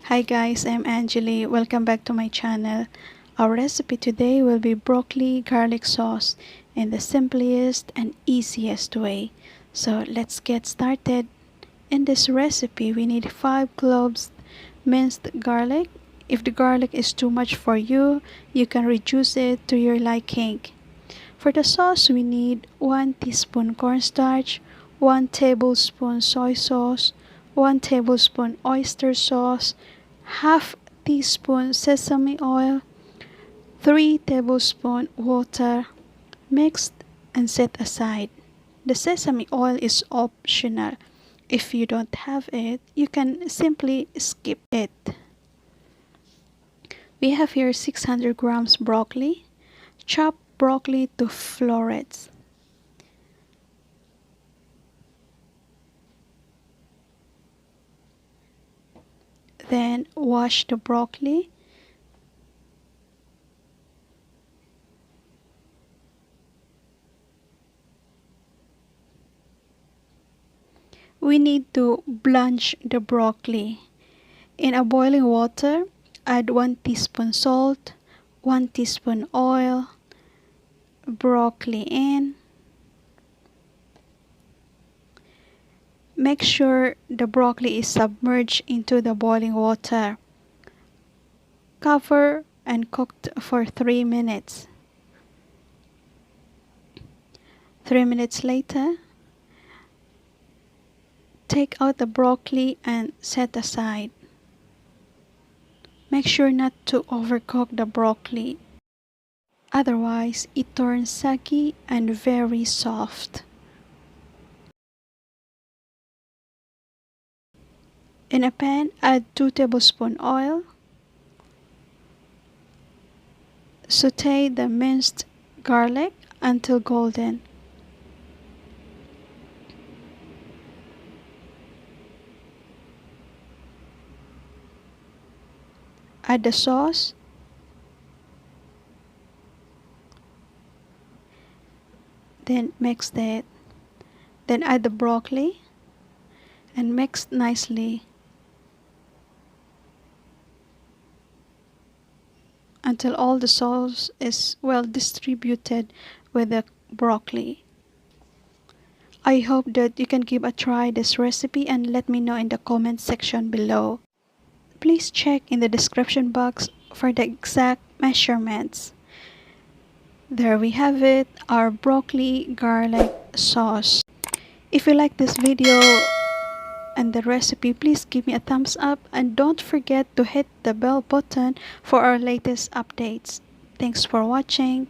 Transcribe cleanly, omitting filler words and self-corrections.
Hi guys, I'm Angely. Welcome back to my channel. Our recipe today will be broccoli garlic sauce in the simplest and easiest way. So let's get started. In this recipe, we need 5 cloves minced garlic. If the garlic is too much for you, you can reduce it to your liking. For the sauce, we need 1 teaspoon cornstarch, 1 tablespoon soy sauce, 1 tablespoon oyster sauce, half teaspoon sesame oil, 3 tablespoon water, mixed and set aside. The sesame oil is optional. If you don't have it, you can simply skip it. We have here 600 grams broccoli. Chop broccoli to florets. Then wash the broccoli. We need to blanch the broccoli. In a boiling water, add 1 teaspoon salt, 1 teaspoon oil, broccoli in. Make sure the broccoli is submerged into the boiling water. Cover and cook for 3 minutes. 3 minutes later, take out the broccoli and set aside. Make sure not to overcook the broccoli, otherwise it turns soggy and very soft. In a pan, add 2 tablespoons oil. Saute the minced garlic until golden. Add the sauce. Then mix it. Then add the broccoli and mix nicely until all the sauce is well distributed with the broccoli. I hope that you can give a try this recipe and let me know in the comment section below. Please check in the description box for the exact measurements. There we have it, our broccoli garlic sauce. If you like this video and the recipe, please give me a thumbs up and don't forget to hit the bell button for our latest updates. Thanks for watching.